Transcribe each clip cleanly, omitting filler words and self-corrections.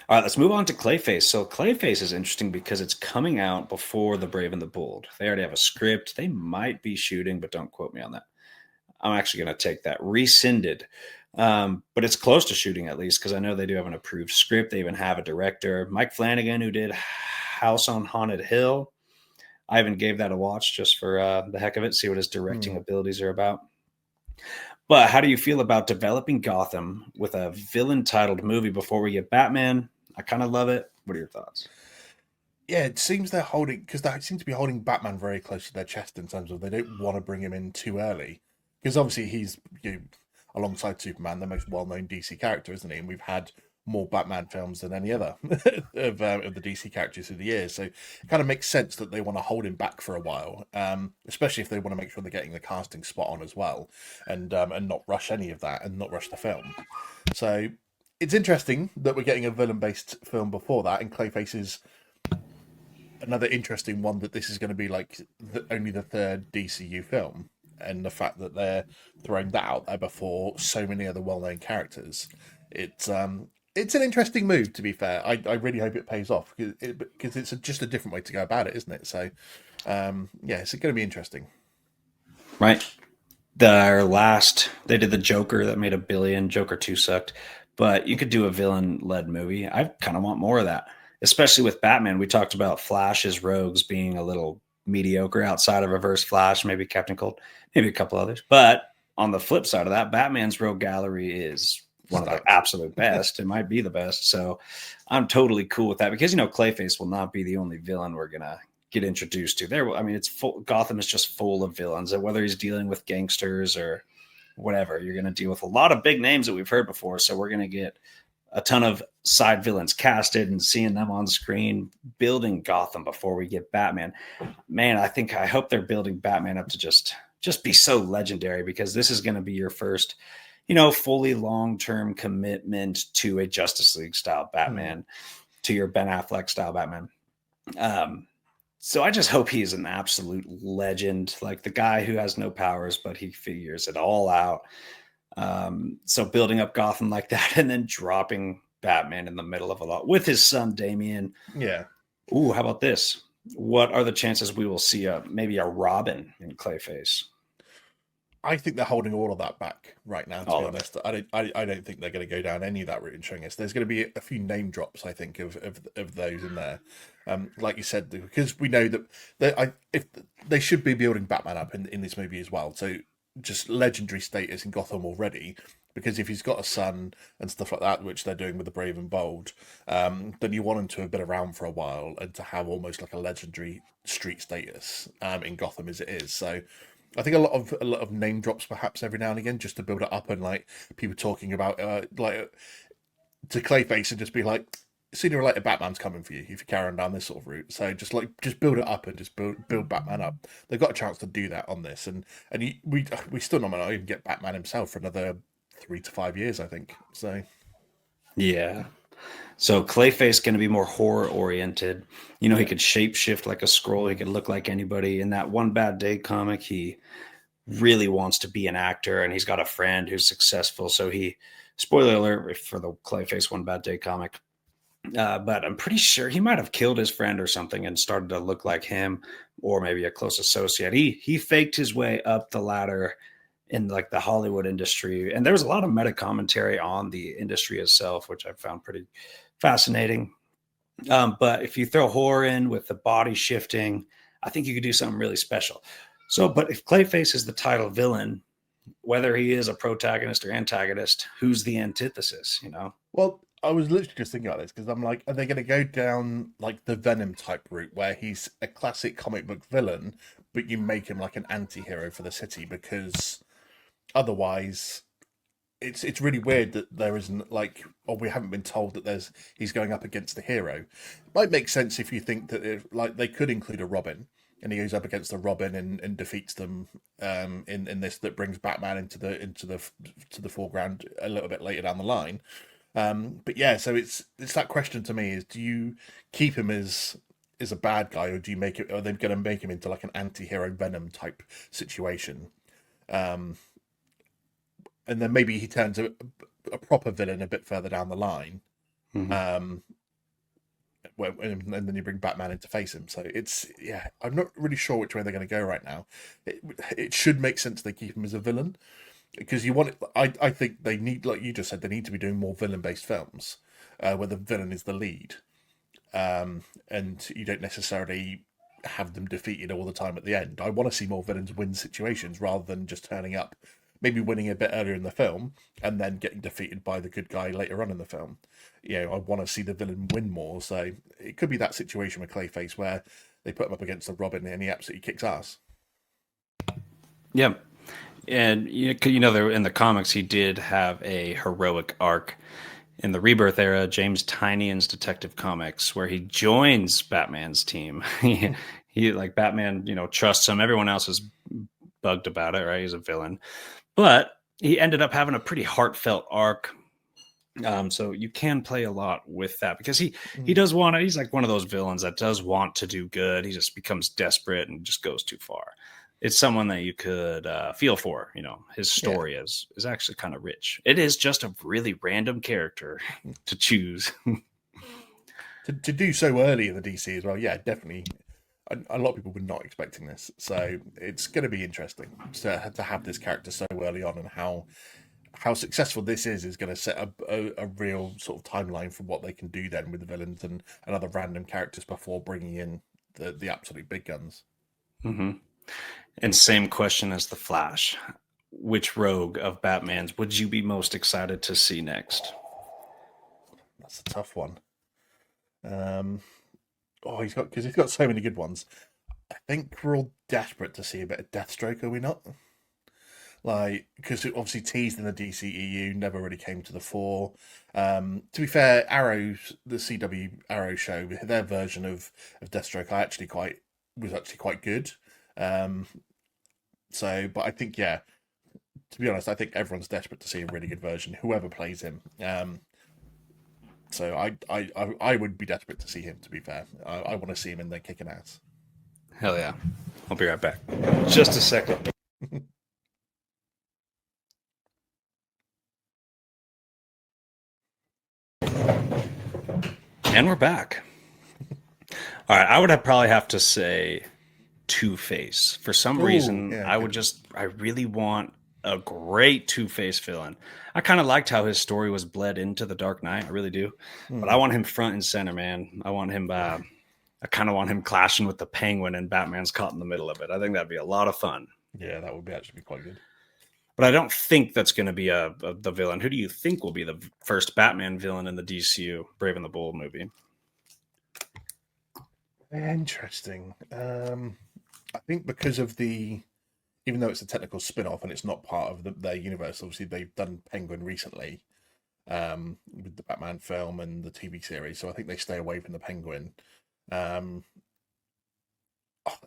All right, let's move on to Clayface. So Clayface is interesting because it's coming out before The Brave and the Bold. They already have a script. They might be shooting, but don't quote me on that. I'm actually going to take that rescinded. But it's close to shooting at least because I know they do have an approved script. They even have a director, Mike Flanagan, who did House on Haunted Hill. I even gave that a watch just for the heck of it, see what his directing Hmm. abilities are about. But how do you feel about developing Gotham with a villain titled movie before we get Batman? I kind of love it. What are your thoughts? Yeah, it seems they're holding because they seem to be holding Batman very close to their chest in terms of they don't want to bring him in too early because obviously he's alongside Superman the most well-known DC character, isn't he? And we've had more Batman films than any other of the DC characters through the years, so it kind of makes sense that they want to hold him back for a while, especially if they want to make sure they're getting the casting spot on as well, and not rush any of that and not rush the film. So it's interesting that we're getting a villain-based film before that, and Clayface is another interesting one that this is going to be like only the third DCU film, and the fact that they're throwing that out there before so many other well-known characters, it's an interesting move. To be fair, I really hope it pays off because it's just a different way to go about it, isn't it? So, yeah, it's going to be interesting. Right. Their last, they did the Joker that made 1 billion. Joker 2 sucked, but you could do a villain led movie. I kind of want more of that, especially with Batman. We talked about Flash's rogues being a little mediocre outside of Reverse Flash, maybe Captain Cold, maybe a couple others. But on the flip side of that, Batman's rogue gallery is one of the Stacked. absolute best. It might be the best. So I'm totally cool with that because, Clayface will not be the only villain we're going to get introduced to there. I mean, it's full. Gotham is just full of villains, and whether he's dealing with gangsters or whatever, you're going to deal with a lot of big names that we've heard before. So we're going to get a ton of side villains casted and seeing them on screen, building Gotham before we get Batman. Man, I hope they're building Batman up to just be so legendary because this is going to be your first, fully long-term commitment to a Justice League style Hmm. Batman, to your Ben Affleck style Batman. Um, so I just hope he's an absolute legend, like the guy who has no powers, but he figures it all out. So building up Gotham like that and then dropping Batman in the middle of a lot with his son Damian. Yeah. Ooh, how about this? What are the chances we will see maybe a Robin in Clayface? I think they're holding all of that back right now. To be All of it. honest, I don't think they're going to go down any of that route and showing us. There's going to be a few name drops. I think of those in there, like you said, because we know that if they should be building Batman up in this movie as well. So just legendary status in Gotham already. Because if he's got a son and stuff like that, which they're doing with the Brave and Bold, then you want him to have been around for a while and to have almost like a legendary street status in Gotham as it is. So I think a lot of name drops perhaps every now and again just to build it up and like people talking about like to Clayface and just be like sooner or later Batman's coming for you if you carry on down this sort of route. So just build it up and just build Batman up. They've got a chance to do that on this we still not might even get Batman himself for another 3 to 5 years I think. So Yeah. So Clayface going to be more horror oriented. He yeah. could shapeshift like a scroll. He could look like anybody. In that One Bad Day comic, he really wants to be an actor and he's got a friend who's successful. So spoiler alert for the Clayface One Bad Day comic, but I'm pretty sure he might have killed his friend or something and started to look like him or maybe a close associate. He faked his way up the ladder in like the Hollywood industry. And there was a lot of meta commentary on the industry itself, which I found pretty fascinating. But if you throw horror in with the body shifting, I think you could do something really special. So, but if Clayface is the title villain, whether he is a protagonist or antagonist, who's the antithesis? Well, I was literally just thinking about this because I'm like, are they going to go down like the Venom type route where he's a classic comic book villain, but you make him like an anti-hero for the city because otherwise it's really weird that there isn't like, or we haven't been told that he's going up against the hero. It might make sense if you think that like they could include a Robin and he goes up against the Robin and defeats them in this that brings Batman into the foreground a little bit later down the line. But yeah, so it's that question to me is do you keep him as a bad guy or do you make it, are they going to make him into like an anti-hero Venom type situation? Um, and then maybe he turns a proper villain a bit further down the line. Mm-hmm. Um, and then you bring Batman in to face him. So it's I'm not really sure which way they're going to go right now. It should make sense they keep him as a villain because you want it. I think they need, like you just said, they need to be doing more villain based films where the villain is the lead, and you don't necessarily have them defeated all the time at the end. I want to see more villains win situations rather than just turning up, maybe winning a bit earlier in the film and then getting defeated by the good guy later on in the film. I want to see the villain win more. So it could be that situation with Clayface where they put him up against the Robin and he absolutely kicks ass. Yeah. And there in the comics, he did have a heroic arc in the Rebirth era, James Tynion's Detective Comics, where he joins Batman's team. he like Batman, trusts him. Everyone else is bugged about it, right? He's a villain, but he ended up having a pretty heartfelt arc. So you can play a lot with that because he does want to. He's like one of those villains that does want to do good. He just becomes desperate and just goes too far. It's someone that you could feel for. His story is actually kind of rich. It is just a really random character to choose. to do so early in the DC as well. Yeah, definitely. A lot of people were not expecting this. So it's going to be interesting to have this character so early on, and how successful this is going to set up a real sort of timeline for what they can do then with the villains and other random characters before bringing in the absolute big guns. Mm-hmm. And same question as the Flash. Which rogue of Batman's would you be most excited to see next? That's a tough one. He's got so many good ones. I think we're all desperate to see a bit of Deathstroke, are we not? Like, because it obviously teased in the DCEU, never really came to the fore. To be fair, the CW Arrow show, their version of Deathstroke, was actually quite good. But I think, to be honest, I think everyone's desperate to see a really good version, whoever plays him. So I would be desperate to see him. To be fair, I want to see him in there kicking ass. Hell yeah! I'll be right back. Just a second. And we're back. All right, I would probably have to say Two-Face. For some reason, I really want a great Two-Face villain. I kind of liked how his story was bled into The Dark Knight. I really do. But I want him front and center, man. I kind of want him clashing with the Penguin and Batman's caught in the middle of it. I think that'd be a lot of fun. Yeah, that would actually be quite good. But I don't think that's going to be the villain. Who do you think will be the first Batman villain in the DCU Brave and the Bold movie? Interesting. I think because of even though it's a technical spin-off and it's not part of their universe, obviously they've done Penguin recently with the Batman film and the TV series, so I think they stay away from the Penguin.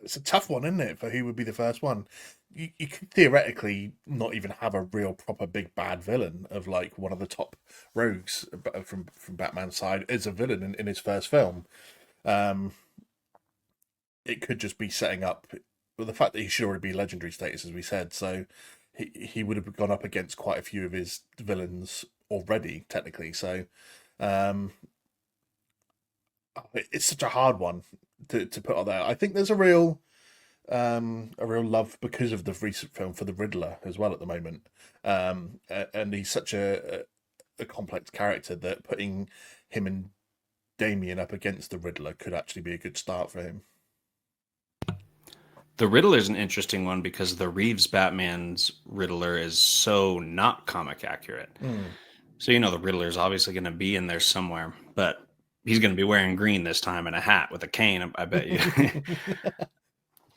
It's a tough one, isn't it, for who would be the first one? You could theoretically not even have a real proper big bad villain of like one of the top rogues from Batman's side as a villain in his first film. It could just be setting up the fact that he should already be legendary status, as we said. So he would have gone up against quite a few of his villains already, technically. So it's such a hard one to put on there. I think there's a real love because of the recent film for the Riddler as well at the moment, and he's such a complex character that putting him and Damian up against the Riddler could actually be a good start for him. The Riddler is an interesting one because the Reeves Batman's Riddler is so not comic accurate. So the Riddler is obviously going to be in there somewhere, but he's going to be wearing green this time and a hat with a cane, I bet you.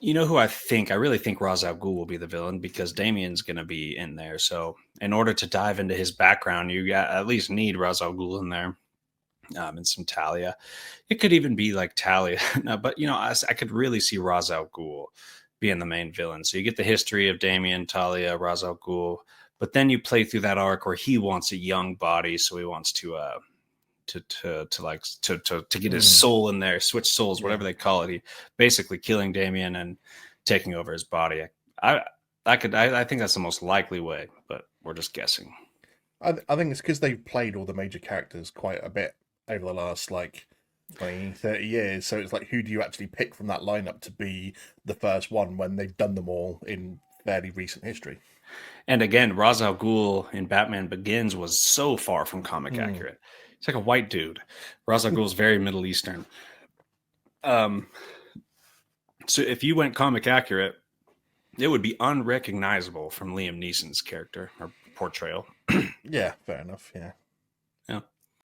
You know who I think? I really think Ra's al Ghul will be the villain because Damian's going to be in there. So in order to dive into his background, you at least need Ra's al Ghul in there. And some Talia. It could even be like Talia. No, but I could really see Ra's al Ghul being the main villain. So you get the history of Damian, Talia, Ra's al Ghul, but then you play through that arc where he wants a young body, so he wants to get his soul in there, switch souls, whatever they call it. He basically killing Damian and taking over his body. I think that's the most likely way, but we're just guessing. I think it's because they've played all the major characters quite a bit over the last 20, 30 years. So it's like, who do you actually pick from that lineup to be the first one when they've done them all in fairly recent history? And again, Ra's al Ghul in Batman Begins was so far from comic Hmm. accurate. He's like a white dude. Ra's al Ghul is very Middle Eastern. Um, so if you went comic accurate, it would be unrecognizable from Liam Neeson's character or portrayal. Yeah, fair enough. Yeah.